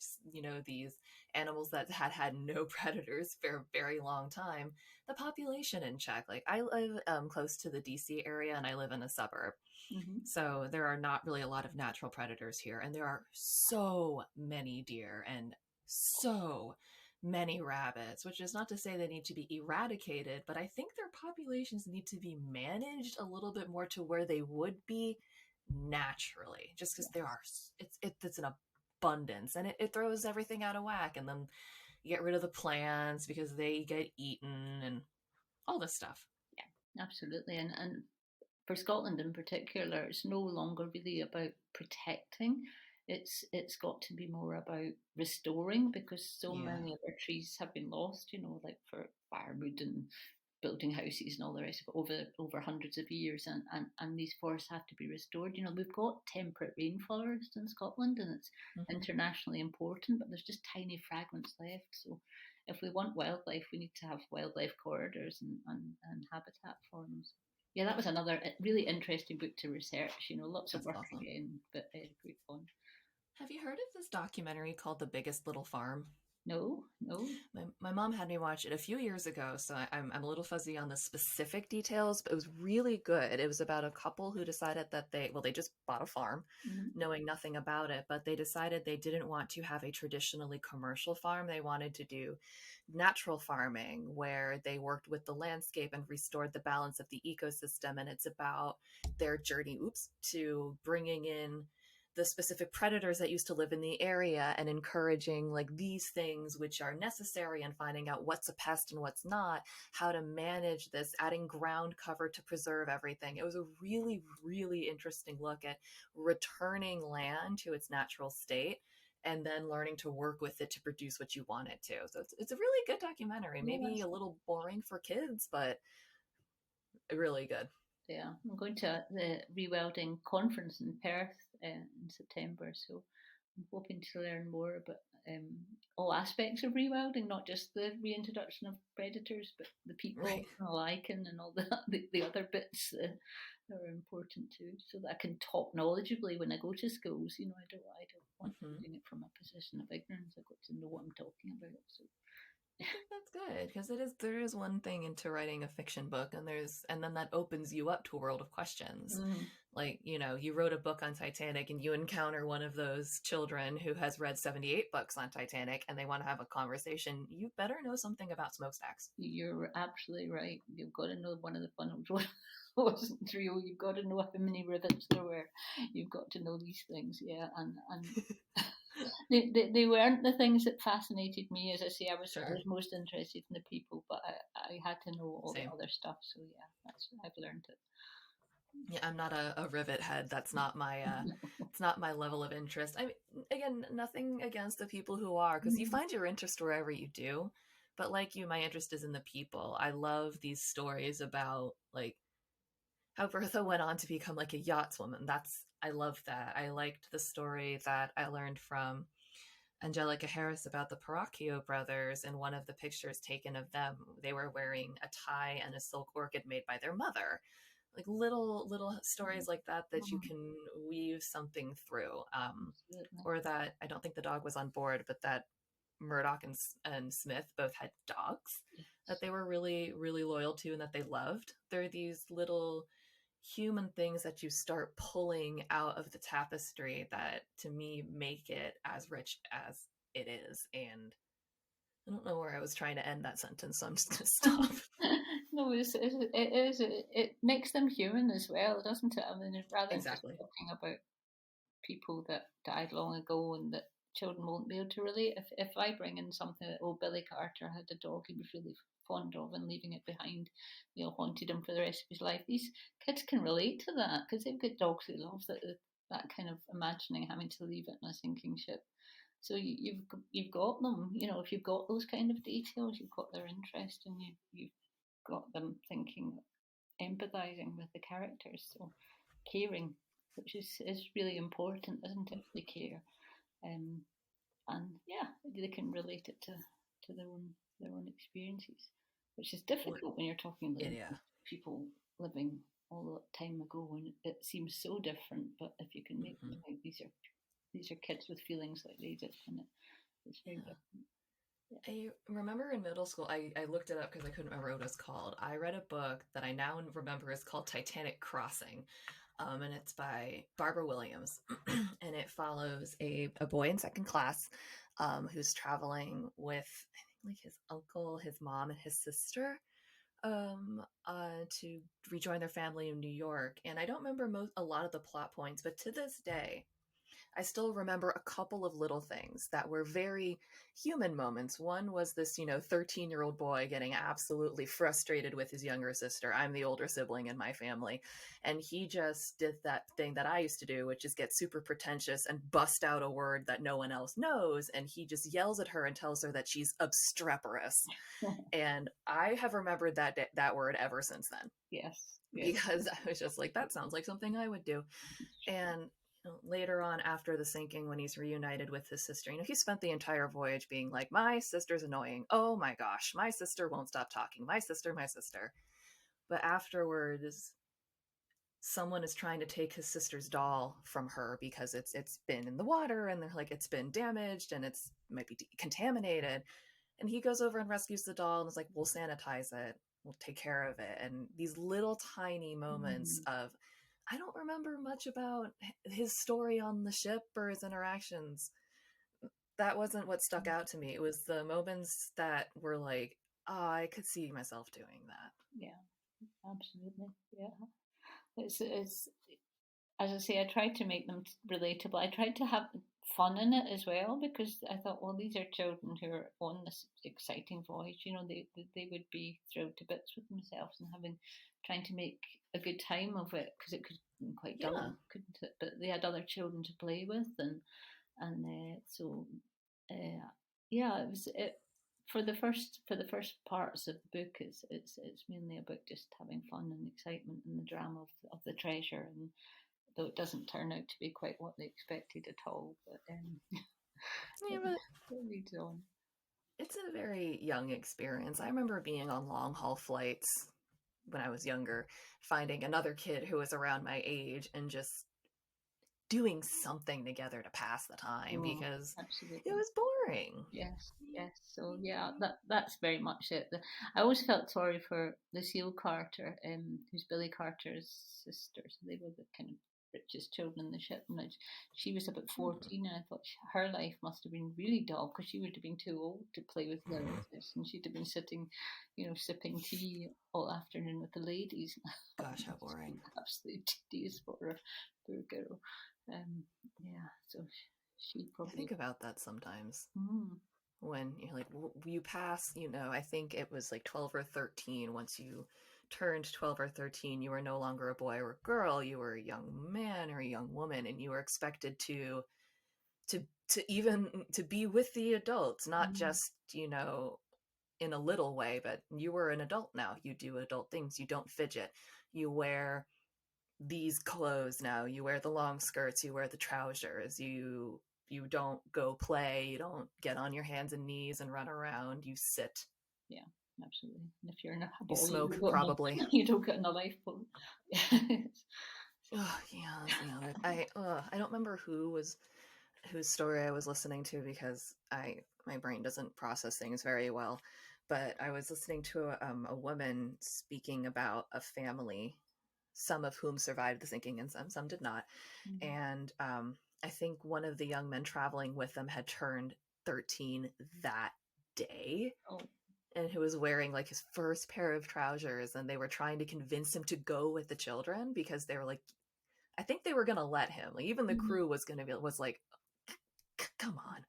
S1: these animals that had had no predators for a very long time, the population in check. Like I live close to the DC area and I live in a suburb.
S2: Mm-hmm.
S1: So there are not really a lot of natural predators here, and there are so many deer and so many rabbits, which is not to say they need to be eradicated, but I think their populations need to be managed a little bit more to where they would be naturally, just because there
S2: Yes.
S1: are it's an abundance and it throws everything out of whack, and then you get rid of the plants because they get eaten and all this stuff.
S2: Yeah, absolutely. And for Scotland in particular, it's no longer really about protecting. It's got to be more about restoring because so
S1: Yeah.
S2: many of our trees have been lost. Like for firewood and building houses and all the rest of it over hundreds of years, and these forests have to be restored. We've got temperate rainforest in Scotland, and it's
S1: Hmm.
S2: internationally important, but there's just tiny fragments left. So if we want wildlife, we need to have wildlife corridors and habitat for them. So, yeah, that was another really interesting book to research. Lots of
S1: That's
S2: work
S1: awesome.
S2: again, but great fun.
S1: Have you heard of this documentary called The Biggest Little Farm?
S2: No, no.
S1: My mom had me watch it a few years ago, so I'm a little fuzzy on the specific details, but it was really good. It was about a couple who decided that they just bought a farm,
S2: Mm-hmm.
S1: knowing nothing about it, but they decided they didn't want to have a traditionally commercial farm. They wanted to do natural farming where they worked with the landscape and restored the balance of the ecosystem. And it's about their journey, to bringing in the specific predators that used to live in the area and encouraging like these things which are necessary and finding out what's a pest and what's not, how to manage this, adding ground cover to preserve everything. It was a really, really interesting look at returning land to its natural state and then learning to work with it to produce what you want it to. So it's a really good documentary,
S2: Yeah,
S1: maybe a little boring for kids, but really good.
S2: yeah, I'm going to the Rewelding conference in Perth in September, so I'm hoping to learn more about um, all aspects of rewelding, not just the reintroduction of predators, but the people
S1: Right.
S2: alike and all the other bits that are important too, so that I can talk knowledgeably when I go to schools. I don't want to be
S1: Hmm.
S2: doing it from a position of ignorance. I've got to know what I'm talking about. So
S1: I think that's good because there is one thing into writing a fiction book, and then that opens you up to a world of questions.
S2: mm,
S1: Like, you wrote a book on Titanic and you encounter one of those children who has read 78 books on Titanic and they want to have a conversation. You better know something about smokestacks.
S2: you're absolutely right. You've got to know one of the funnels. wasn't real. You've got to know how many rivets there were. You've got to know these things, yeah. And they weren't the things that fascinated me. As I say, I
S1: Sure.
S2: was most interested in the people, but I had to know all the
S1: Same.
S2: other stuff. So yeah, that's I've learned it.
S1: Yeah, I'm not a rivet head. That's not my it's not my level of interest. I mean, again, nothing against the people who are, because you find your interest wherever you do. But like you, my interest is in the people. I love these stories about like how Bertha went on to become like a yachtswoman. That's I love that. I liked the story that I learned from Angelica Harris about the Paracchio brothers, and one of the pictures taken of them, they were wearing a tie and a silk orchid made by their mother. Like little stories like that that you
S2: Mm,
S1: can weave something through.
S2: absolutely.
S1: Or that I don't think the dog was on board, but that Murdoch and Smith both had dogs that
S2: Yes.
S1: they were really loyal to and that they loved. They're these little human things that you start pulling out of the tapestry that to me make it as rich as it is. And I don't know where I was trying to end that sentence, so I'm just going to stop.
S2: No, it makes them human as well, doesn't it? I mean, rather than just
S1: Exactly.
S2: talking about people that died long ago and that children won't be able to relate. If I bring in something that Billy Carter had a dog he was really fond of and leaving it behind, haunted him for the rest of his life. These kids can relate to that because they've got dogs they love. That kind of imagining having to leave it in a sinking ship. So you've got them. If you've got those kind of details, you've got their interest, and you've got them thinking, empathizing with the characters. So caring, which is really important, isn't it? They care, um, and yeah, they can relate it to their own experiences, which is
S1: Well,
S2: difficult when you're talking about
S1: yeah.
S2: people living all that time ago, and it seems so different. But if you can make them
S1: Mm-hmm.
S2: like these are kids with feelings like they did, and it's very
S1: Yeah.
S2: different. Yeah.
S1: I remember in middle school, I looked it up because I couldn't remember what it was called. I read a book that I now remember is called Titanic Crossing, and it's by Barbara Williams. And it follows a boy in second class who's traveling with, I think, like his uncle, his mom, and his sister to rejoin their family in New York. And I don't remember a lot of the plot points, but to this day, I still remember a couple of little things that were very human moments. One was this, 13-year-old boy getting absolutely frustrated with his younger sister. I'm the older sibling in my family. And he just did that thing that I used to do, which is get super pretentious and bust out a word that no one else knows. And he just yells at her and tells her that she's obstreperous. And I have remembered that word ever since then
S2: Yes, yes.
S1: because I was just like, that sounds like something I would do. And later on, after the sinking, when he's reunited with his sister, he spent the entire voyage being like, my sister's annoying. Oh my gosh, my sister won't stop talking. My sister, my sister. But afterwards, someone is trying to take his sister's doll from her because it's been in the water and they're like it's been damaged and it's might be contaminated. And he goes over and rescues the doll and is like, we'll sanitize it, we'll take care of it. And these little tiny moments
S2: Mm.
S1: of, I don't remember much about his story on the ship or his interactions. That wasn't what stuck out to me. It was the moments that were like, oh, I could see myself doing that.
S2: Yeah, absolutely. Yeah. It's as I say, I tried to make them relatable. I tried to have fun in it as well because I thought, well, these are children who are on this exciting voyage. They would be thrilled to bits with themselves and trying to make a good time of it because it could be quite
S1: Yeah.
S2: dull, couldn't it? But they had other children to play with, and so yeah, it was it. For the first parts of the book, it's mainly about just having fun and excitement and the drama of the treasure, and though it doesn't turn out to be quite what they expected at all, but
S1: Yeah,
S2: it,
S1: but
S2: it leads on.
S1: it's a very young experience. I remember being on long haul flights when I was younger, finding another kid who was around my age and just doing something together to pass the time
S2: Oh,
S1: because it
S2: absolutely.
S1: was boring.
S2: Yes, yes. So yeah, that's very much it. I always felt sorry for Lucille Carter, who's Billy Carter's sister. So they were the kind of richest children in the ship, and she was about
S1: Mhm.
S2: 14, and I thought her life must have been really dull because she would have been too old to play with the relatives, and she'd have been sitting, sipping tea all afternoon with the ladies.
S1: Gosh, how
S2: It's
S1: boring.
S2: been absolutely tedious for her, poor girl. Um, yeah, so she
S1: I
S2: probably.
S1: think about that sometimes
S2: Mm,
S1: when you're like, you pass, I think it was like 12 or 13. Once you turned 12 or 13, you were no longer a boy or a girl. You were a young man or a young woman, and you were expected to even to be with the adults, not
S2: mm,
S1: just, in a little way, but you were an adult now. You do adult things. You don't fidget. You wear these clothes now. You wear the long skirts, you wear the trousers, you don't go play, you don't get on your hands and knees and run around, you sit.
S2: yeah, absolutely. And if you're in a
S1: You
S2: boy,
S1: smoke probably.
S2: you don't get in a lifeboat. So,
S1: Oh yeah, that's the other. I don't remember whose story I was listening to because I my brain doesn't process things very well. But I was listening to a woman speaking about a family, some of whom survived the sinking and some did not.
S2: mm,
S1: And I think one of the young men traveling with them had turned 13 that day,
S2: oh,
S1: and who was wearing like his first pair of trousers, and they were trying to convince him to go with the children because they were like, I think they were going to let him, like even the
S2: mm,
S1: crew was like, come on,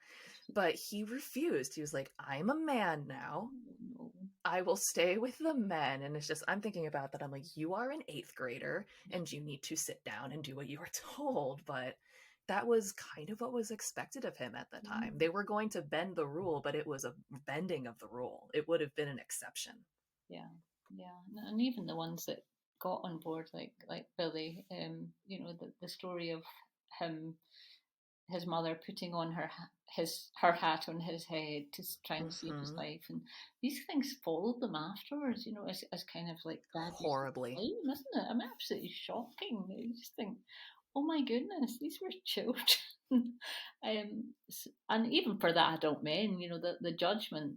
S1: but he refused. He was like, I'm a man now,
S2: no.
S1: I will stay with the men. And it's just, I'm thinking about that. I'm like, you are an eighth grader and you need to sit down and do what you are told. But that was kind of what was expected of him at the time.
S2: Mm,
S1: They were going to bend the rule, but it was a bending of the rule. It would have been an exception.
S2: yeah, yeah, and even the ones that got on board, like Billy, the story of him, his mother putting on her hat on his head to try and save his
S1: Hmm.
S2: life, and these things followed them afterwards, as kind of like bad use of
S1: Horribly.
S2: time, isn't it? I mean, absolutely shocking. You just think, oh my goodness, these were children. And even for the adult men, the judgment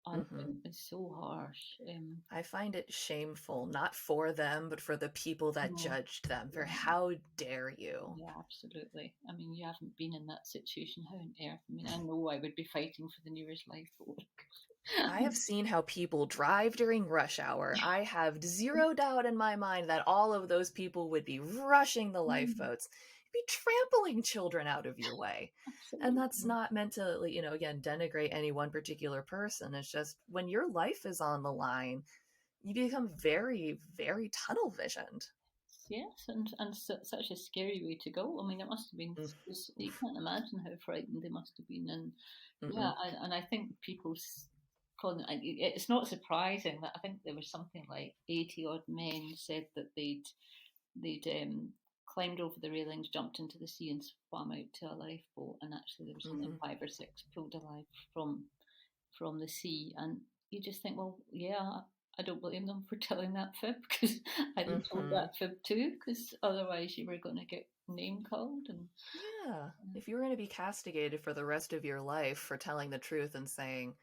S2: on
S1: Hmm.
S2: them is so harsh.
S1: I find it shameful, not for them, but for the people that
S2: No,
S1: judged them, for
S2: yeah,
S1: how dare you.
S2: yeah, absolutely. I mean, you haven't been in that situation. How on earth? I mean, I know I would be fighting for the nearest lifeboat.
S1: I have seen how people drive during rush hour. I have zero doubt in my mind that all of those people would be rushing the
S2: Mm,
S1: lifeboats, be trampling children out of your way. And that's
S2: absolutely.
S1: not meant to, again, denigrate any one particular person. It's just when your life is on the line, you become very, very tunnel visioned.
S2: Yes, and such a scary way to go. I mean, it must have been.
S1: Mm,
S2: You
S1: oof.
S2: can't imagine how frightened they must have been. And yeah,
S1: Mm-mm.
S2: and I think people calling it's not surprising that I think there was something like 80 odd men said that they'd climbed over the railings, jumped into the sea, and swam out to a lifeboat. And actually, there was only
S1: Mm-hmm.
S2: 5 or 6 pulled alive from the sea. And you just think, well, yeah, I don't blame them for telling that fib because I'd have told
S1: Mm-hmm.
S2: that fib too. Because otherwise, you were going to get name called. And
S1: Yeah. If you were going to be castigated for the rest of your life for telling the truth and saying,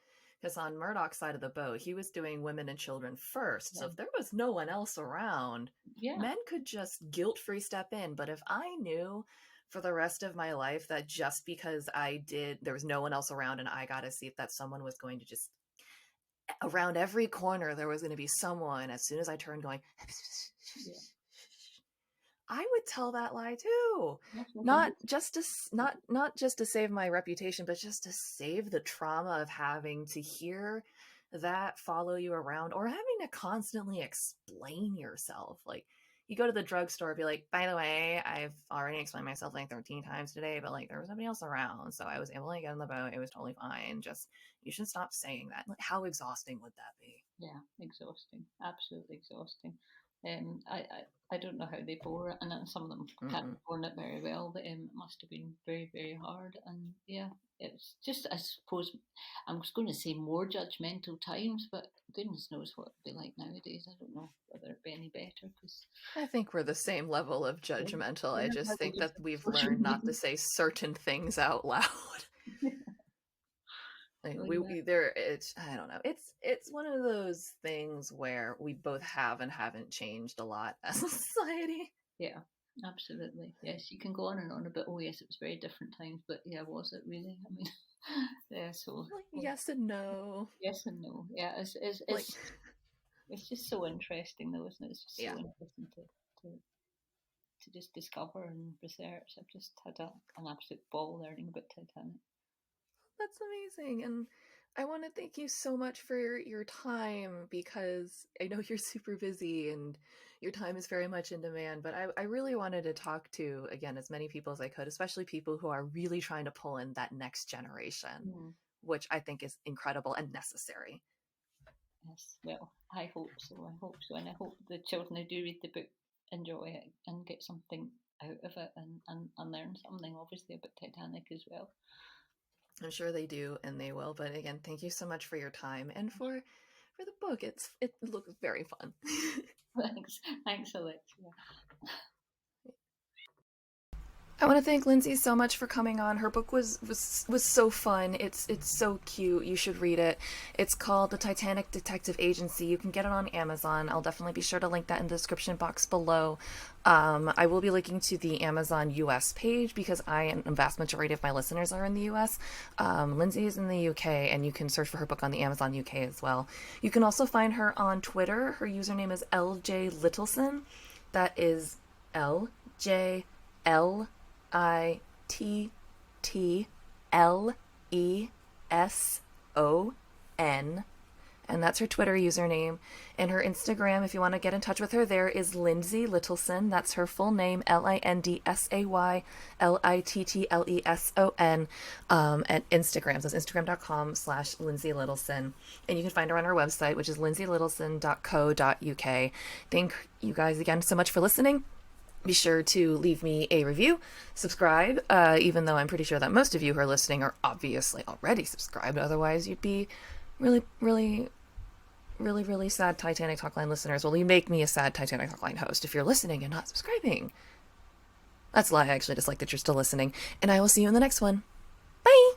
S1: because on Murdoch's side of the boat, he was doing women and children first. So
S2: yeah,
S1: if there was no one else around,
S2: yeah,
S1: men could just guilt free step in. But if I knew for the rest of my life that just because there was no one else around and I got a seat, that someone was going to just, around every corner, there was going to be someone as soon as I turned going,
S2: yeah,
S1: I would tell that lie too.
S2: that's no
S1: Not just to not just to save my reputation, but just to save the trauma of having to hear that follow you around or having to constantly explain yourself. Like you go to the drugstore, be like, by the way, I've already explained myself like 13 times today, but like there was nobody else around, so I was able to get on the boat. It was totally fine. Just you should stop saying that. Like, how exhausting would that be?
S2: yeah, exhausting, absolutely exhausting. I don't know how they bore it, and then some of them can't
S1: Mm-mm.
S2: have borne it very well. But it must have been very, very hard. And yeah, it's just, I suppose, I was going to say more judgmental times, but goodness knows what it'd be like nowadays. I don't know whether it'd be any better because
S1: I think we're the same level of judgmental. I
S2: yeah,
S1: just
S2: how we
S1: think
S2: just
S1: that
S2: have
S1: we've
S2: social
S1: learned not to
S2: media.
S1: say certain things out loud. Like
S2: So yeah,
S1: it's I don't know. It's one of those things where we both have and haven't changed a lot as a society.
S2: yeah. Absolutely. Yes, you can go on and on about, oh yes, it was very different times, but yeah, was it really? I mean, yeah. So
S1: Like,
S2: well,
S1: yes and no.
S2: yes and no. Yeah,
S1: Like,
S2: it's just so interesting, though, isn't it? It's just
S1: yeah,
S2: so interesting to to just discover and research. I've just had an absolute ball learning about Titanic.
S1: that's amazing. And I want to thank you so much for your time because I know you're super busy and your time is very much in demand. But I really wanted to talk to, again, as many people as I could, especially people who are really trying to pull in that next generation,
S2: Mm,
S1: which I think is incredible and necessary.
S2: yes, well, I hope so. I hope so, and I hope the children who do read the book enjoy it and get something out of it and learn something, obviously, about Titanic as well.
S1: I'm sure they do and they will. But again, thank you so much for your time and for the book. It looks very fun.
S2: Thanks, Alexia.
S1: I want to thank Lindsay so much for coming on. Her book was so fun. It's so cute. You should read it. It's called The Titanic Detective Agency. You can get it on Amazon. I'll definitely be sure to link that in the description box below. I will be linking to the Amazon US page because the vast majority of my listeners are in the US. Lindsay is in the UK, and you can search for her book on the Amazon UK as well. You can also find her on Twitter. Her username is LJ Littleson. That is Littleson, and that's her Twitter username. And her Instagram, if you want to get in touch with her, there is Lindsay Littleson. That's her full name, LindsayLittleson, at Instagram. So it's Instagram.com/Lindsay Littleson. And you can find her on her website, which is lindsaylittleson.co.uk. Thank you guys again so much for listening. Be sure to leave me a review, subscribe, even though I'm pretty sure that most of you who are listening are obviously already subscribed. Otherwise, you'd be really, really, really, really sad Titanic Talkline listeners. Well, you make me a sad Titanic Talkline host if you're listening and not subscribing. That's a lie. I actually just like that you're still listening. And I will see you in the next one. Bye!